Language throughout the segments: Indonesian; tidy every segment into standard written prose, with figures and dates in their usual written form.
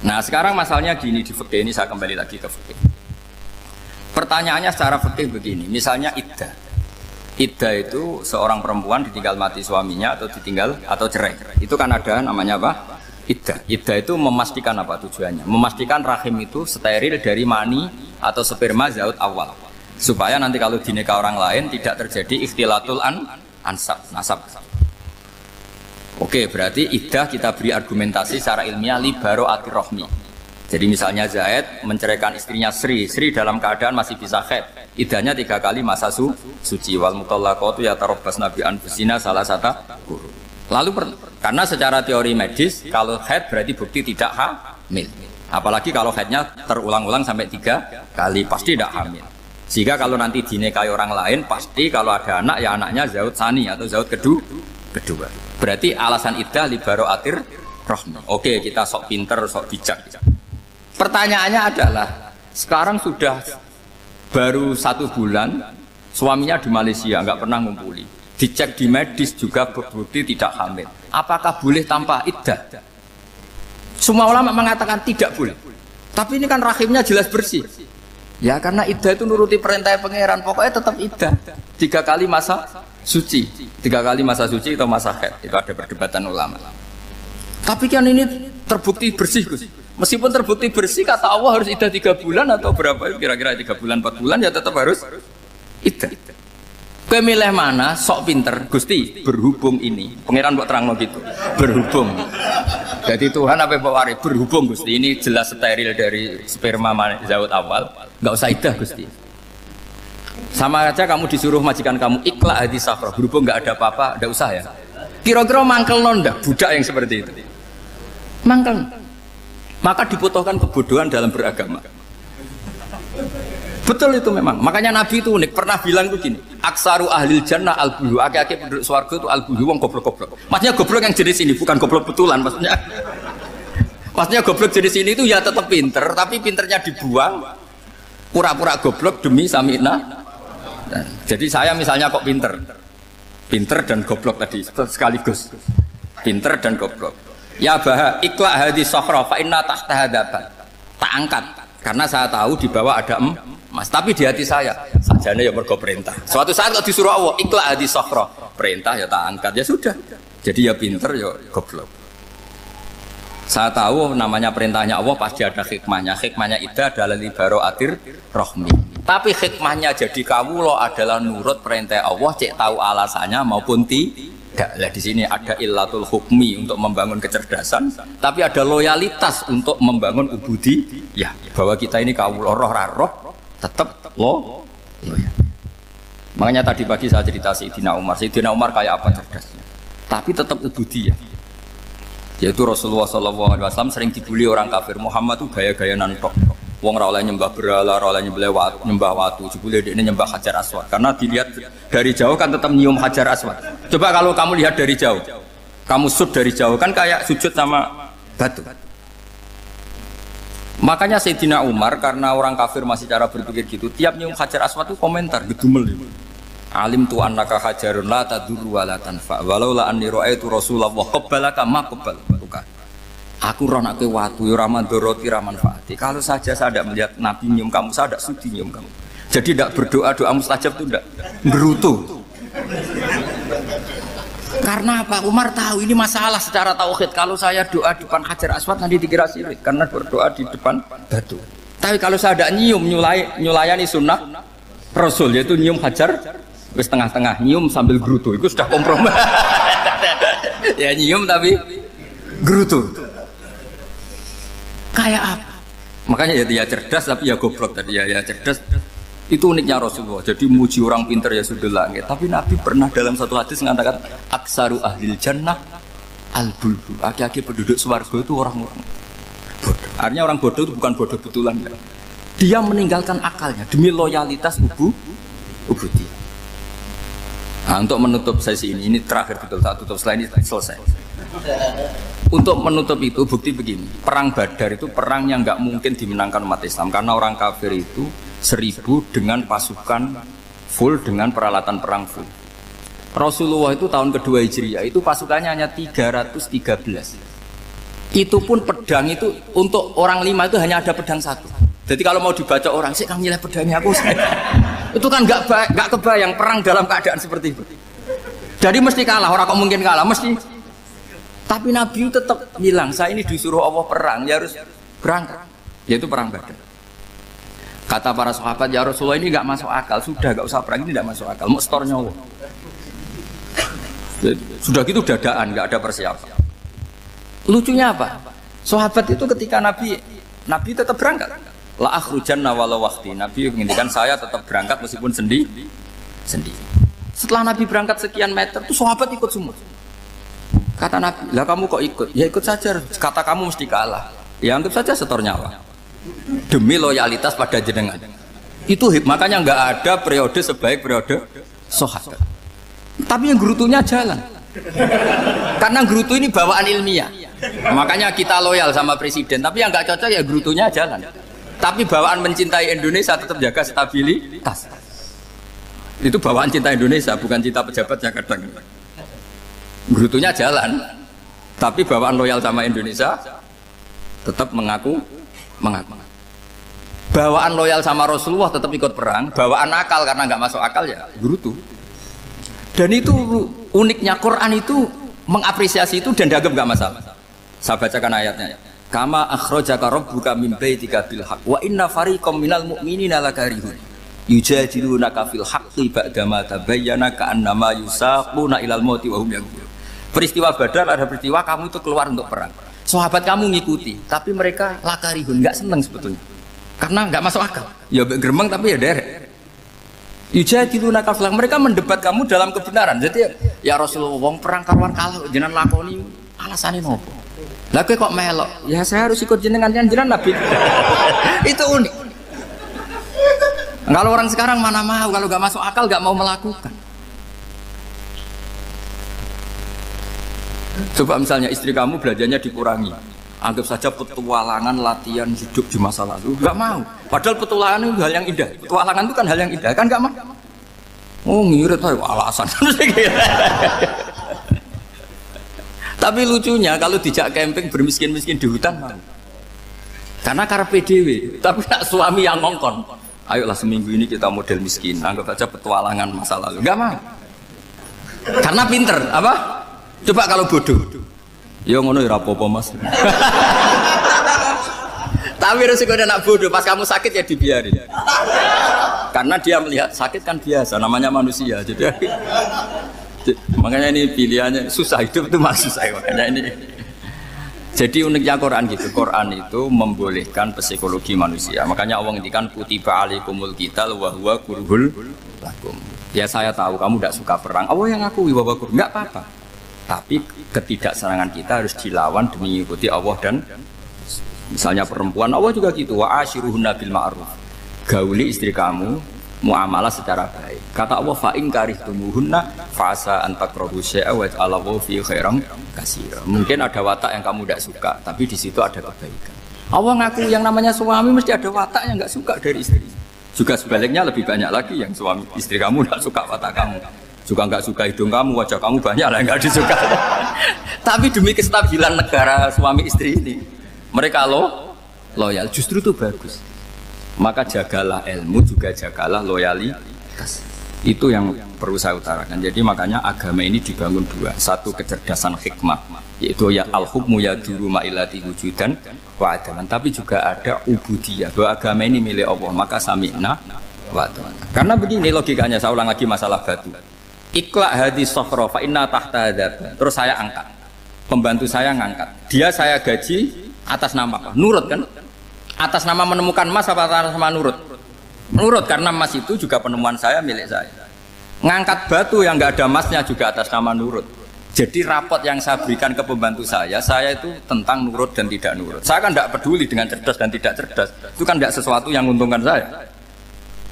Nah sekarang masalahnya gini di fikih ini, saya kembali lagi ke fikih. Pertanyaannya secara fikih begini, misalnya iddah. Iddah itu seorang perempuan ditinggal mati suaminya atau ditinggal atau cerai. Itu kan ada namanya apa? Iddah. Iddah itu memastikan apa tujuannya? Memastikan rahim itu steril dari mani atau sperma zaut awal. Supaya nanti kalau dinikah orang lain tidak terjadi ikhtilatul ansab, nasab. Oke, berarti iddah kita beri argumentasi secara ilmiah li baro'atir rohmi. Jadi misalnya Zaid menceraikan istrinya Sri dalam keadaan masih bisa haid. Iddahnya 3 kali masa suci. Wal mutallaqatu yatarabbasna bi anfusina salah satu guru. Lalu karena secara teori medis kalau haid berarti bukti tidak hamil. Apalagi kalau haidnya terulang-ulang sampai 3 kali pasti tidak hamil. Sehingga kalau nanti dinikahi orang lain pasti kalau ada anak ya anaknya zaud sani atau zaud kedua. Berarti alasan iddah li baro'atir rohmi. Oke, kita sok pinter, sok bijak. Pertanyaannya adalah sekarang sudah baru 1 bulan suaminya di Malaysia nggak pernah ngumpuli, dicek di medis juga berbukti tidak hamil, apakah boleh tanpa iddah? Semua ulama mengatakan tidak boleh, tapi ini kan rahimnya jelas bersih ya, karena iddah itu nuruti perintah pangeran, pokoknya tetap iddah 3 kali masa suci, 3 kali masa suci atau masa haid, itu ada perdebatan ulama. Tapi kan ini terbukti bersih Gus. Meskipun terbukti bersih, kata Allah harus iddah 3 bulan atau berapa? Kira-kira 3 bulan, 4 bulan ya tetap harus iddah. Kowe milih mana? Sok pinter, Gusti. Berhubung ini, pangeran buat terang gitu. Berhubung. Jadi Tuhan apa Pak Wari? Berhubung Gusti. Ini jelas steril dari sperma zaut awal. Nggak usah iddah Gusti. Sama aja kamu disuruh majikan kamu ikhla hadis safra. Berhubung nggak ada apa-apa, nggak usah ya. Kira-kira mangkel nonda budak yang seperti itu. Mangkel. Maka dibutuhkan kebodohan dalam beragama. Betul itu memang. Makanya Nabi itu unik, pernah bilang begini, aksaru ahlil jannah al-buhu, aki-aki penduduk swarga itu al-buhu, wong goblok-goblok. Maksudnya goblok yang jenis ini, bukan goblok betulan maksudnya. Maksudnya goblok jenis ini itu ya tetap pinter, tapi pinternya dibuang, pura-pura goblok demi samina. Jadi saya misalnya kok pinter dan goblok tadi sekaligus. Pinter dan goblok. Ya bah, ikhla hadis sahra fa inna tahta hadaban. Tak angkat karena saya tahu di bawah ada emas, tapi di hati saya sajane ya mergo perintah. Suatu saat kalau disuruh Allah ikhla hadis sahra, perintah ya tak angkat, ya sudah. Jadi ya pinter ya goblok. Saya tahu namanya perintahnya Allah pasti ada hikmahnya. Hikmahnya iddah adalah li baro'atir rohmi. Tapi hikmahnya jadi kawula adalah nurut perintah Allah, cek tahu alasannya maupun tidak. Lah di sini ada illatul hukmi untuk membangun kecerdasan, tapi ada loyalitas untuk membangun ubudi. Ya, bahwa kita ini kawula roh tetap loyal. Makanya tadi pagi saya cerita Sayyidina Umar. Sayyidina Umar kayak apa cerdasnya? Tapi tetap ubudi ya. Yaitu Rasulullah SAW sering dibully orang kafir. Muhammad tuh gaya-gaya nantok. Wong ora oleh nyembah berhala, ora oleh nyembah watu, jebule dekne nyembah Hajar Aswad. Karena dilihat dari jauh kan tetap nyium Hajar Aswad. Coba kalau kamu lihat dari jauh, kamu sud dari jauh kan kayak sujud sama batu. Makanya Sayyidina Umar karena orang kafir masih cara berpikir gitu, tiap nyium Hajar Aswad itu komentar gedumel. Alim tu annaka hajarun la tadurru wa la tanfa. Walau la anni ra'aitu Rasulullah qabbalaka ma qabbalaka. Aku roh nak watu, raman doroti, raman faati. Kalau saja saya tidak melihat Nabi nyium kamu, saya tidak sudi nyium kamu. Jadi tidak berdoa, doa mustajab itu tidak berutuh. Karena apa? Umar tahu ini masalah secara tauhid. Kalau saya doa di depan Hajar Aswad nanti dikira syirik karena berdoa di depan batu. Tapi kalau saya tidak nyium, nyulayani sunnah Rasul, yaitu nyium Hajar, wis tengah-tengah nyium sambil gerutu, itu sudah kompromi. Ya nyium tapi gerutu. Kayak apa? Makanya ya cerdas tapi ya goblok tadi ya cerdas. Itu uniknya Rasulullah. Jadi muji orang pintar ya sudah langit. Tapi Nabi pernah dalam satu hadis mengatakan aksaru ahlil jannah al-bulbu. Aki-aki penduduk swarga itu orang-orang bodoh. Artinya orang bodoh itu bukan bodoh betulan. Dia meninggalkan akalnya demi loyalitas ubudiyah. Nah, untuk menutup sesi ini terakhir betul, tak tutup selain ini selesai. Untuk menutup itu bukti begini, perang Badar itu perang yang nggak mungkin dimenangkan umat Islam karena orang kafir itu 1000 dengan pasukan full, dengan peralatan perang full. Rasulullah itu tahun kedua Hijriah itu pasukannya hanya 313. Itu pun pedang itu untuk orang 5 itu hanya ada pedang 1. Jadi kalau mau dibaca orang, sih kamu nilai pedangnya aku. Itu kan nggak kebayang perang dalam keadaan seperti itu. Jadi mesti kalah, orang kok mungkin kalah, mesti. Tapi Nabi tetap bilang, saya ini disuruh Allah perang, ya harus berangkat. Yaitu perang Badar. Kata para sahabat, ya Rasulullah ini nggak masuk akal, sudah nggak usah perang, ini nggak masuk akal, mau setor nyawa. Sudah gitu dadaan, nggak ada persiapan. Lucunya apa? Sahabat itu ketika Nabi tetap berangkat. La akhrujanna walau waqti. Nabi menginginkan saya tetap berangkat meskipun sendiri. Setelah Nabi berangkat sekian meter, tuh sahabat ikut semua. Kata Nabi, lah kamu kok ikut? Ya ikut saja. Kata kamu mesti kalah. Ya anggap saja setor nyawa. Demi loyalitas pada jenengan. Itu makanya nggak ada periode sebaik periode sahabat. Tapi yang gerutunya jalan. Karena gerutu ini bawaan ilmiah. Makanya kita loyal sama presiden. Tapi yang nggak cocok ya gerutunya jalan. Tapi bawaan mencintai Indonesia tetap jaga stabilitas. Itu bawaan cinta Indonesia, bukan cinta pejabatnya kadang. Gerutunya jalan, tapi bawaan loyal sama Indonesia tetap mengaku. Bawaan loyal sama Rasulullah tetap ikut perang. Bawaan akal karena nggak masuk akal ya gerutu. Dan itu uniknya Quran itu mengapresiasi itu dan dianggap nggak masalah. Saya bacakan ayatnya. Kama akhrajaka rabbuka min baitika bil haqq wa inna fariqam minal mu'minina lakarihun yujadilunaka fil haqqi ba'dama tabayyana ka'annama yusaquna ilal mauti wa hum yanzurun. Peristiwa Badar ada peristiwa kamu itu keluar untuk perang. Sahabat kamu ngikuti, tapi mereka lakarihun, enggak senang sebetulnya. Karena enggak masuk akal. Ya geremeng tapi ya derek. Yujadilunaka fil haqq, mereka mendebat kamu dalam kebenaran. Jadi ya Rasulullah wong perang karuan kalah jenengan lakoni alasane nopo? Lah kok melok? Ya saya harus ikut jenengan Nabi. Itu unik. Kalau orang sekarang mana mau, kalau nggak masuk akal nggak mau melakukan. Coba misalnya istri kamu belanjanya dikurangi, anggap saja petualangan latihan hidup di masa lalu, nggak mau. Padahal petualangan itu hal yang indah. Petualangan itu kan hal yang indah, kan nggak mau. Oh ngirit aja alasan. Tapi lucunya kalau dijak camping bermiskin-miskin di hutan mau. Karena karpe dewe, tapi nak suami yang ngongkon. Ayolah seminggu ini kita model miskin, anggap saja petualangan masa lalu. Enggak mau. Karena pinter, apa? Coba kalau bodoh. Ya ngono ya apa-apa Mas. Tapi resiko nak bodoh, pas kamu sakit ya dibiarin. Karena dia melihat sakit kan biasa, namanya manusia. Makanya ini pilihannya susah, hidup itu masih susah makanya ini. Jadi uniknya Quran gitu. Quran itu membolehkan psikologi manusia. Makanya Allah ngendikan kutiba alaikumul qital wa huwa kurhul lakum. Ya saya tahu kamu tidak suka perang. Allah yang ngakui bahwa enggak apa-apa. Tapi ketidaksenangan kita harus dilawan demi mengikuti Allah dan misalnya perempuan Allah juga gitu. Wa ashiruhunna bil ma'ruf. Gauli istri kamu muamalah secara baik. Kata Allah fa in karihtumuhunna fa'asa an takrahu syai'a wa ja'alallahu fi khairan katsira. Mungkin ada watak yang kamu tidak suka, tapi di situ ada kebaikan. Allah ngaku yang namanya suami mesti ada watak yang enggak suka dari istri. Juga sebaliknya lebih banyak lagi yang suami istri kamu enggak suka watak kamu. Juga enggak suka hidung kamu, wajah kamu banyak lah enggak disuka. Tapi demi kestabilan negara suami istri ini, mereka loyal, justru itu bagus. Maka jagalah ilmu, juga jagalah loyalitas. Itu yang perlu saya utarakan. Jadi makanya agama ini dibangun dua. Satu kecerdasan hikmah, yaitu ya al-hukmu yaduru ma'ilati wujudan wa adaman. Tapi juga ada ubudiyah, bahwa agama ini milik Allah. Maka sami'na wa adaman. Karena begini logikanya, saya ulang lagi masalah batu. Iqla hadis sokhro fa inna tahta hadab. Terus saya angkat, pembantu saya ngangkat. Dia saya gaji atas nama apa? Nurut kan? Atas nama menemukan emas apa atas nama nurut? Nurut, karena emas itu juga penemuan saya, milik saya. Ngangkat batu yang nggak ada emasnya juga atas nama nurut. Jadi rapot yang saya berikan ke pembantu saya itu tentang nurut dan tidak nurut. Saya kan tidak peduli dengan cerdas dan tidak cerdas. Itu kan tidak sesuatu yang menguntungkan saya.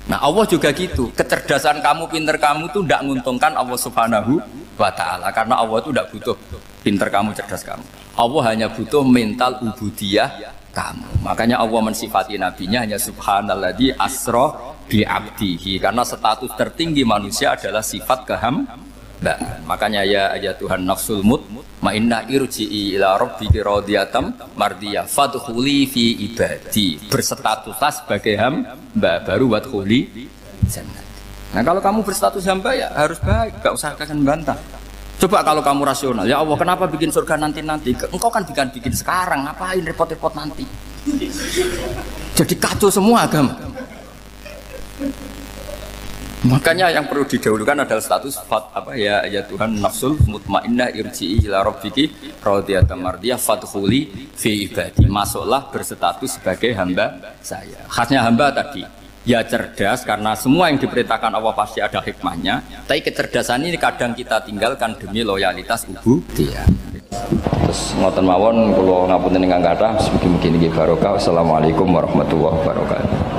Nah Allah juga gitu. Kecerdasan kamu, pinter kamu itu tidak menguntungkan Allah Subhanahu wa Ta'ala. Karena Allah itu tidak butuh pinter kamu, cerdas kamu. Allah hanya butuh mental ubudiyah kamu. Makanya Allah mensifati nabinya hanya subhanalladzi asra bi abdihi, karena status tertinggi manusia adalah sifat kehambaan. Makanya ya Tuhan nafsul inna irji'i ila rabbiki radiyatan mardiyah fadkhuli fi ibadi. Berstatuslah sebagai hamba baru wadkhuli jannah. Nah kalau kamu berstatus hamba ya harus baik, gak usah akan bantah. Coba kalau kamu rasional, ya Allah kenapa bikin surga nanti-nanti? Engkau kan bikin sekarang, ngapain repot-repot nanti? Jadi kacau semua agama. Makanya yang perlu didahulukan adalah status ya Tuhan nafsul mutmainnah irji'i ila rabbiki radiyatan mardiyah fadkhuli fi ibadi. Masuklah berstatus sebagai hamba saya. Khasnya hamba tadi ya cerdas karena semua yang diperintahkan Allah pasti ada hikmahnya. Tapi kecerdasan ini kadang kita tinggalkan demi loyalitas ubudiyah. Terus ngoten mawon kula ngapunten ingkang kathah mugi-mugi niki barokah. Wassalamualaikum warahmatullahi wabarakatuh.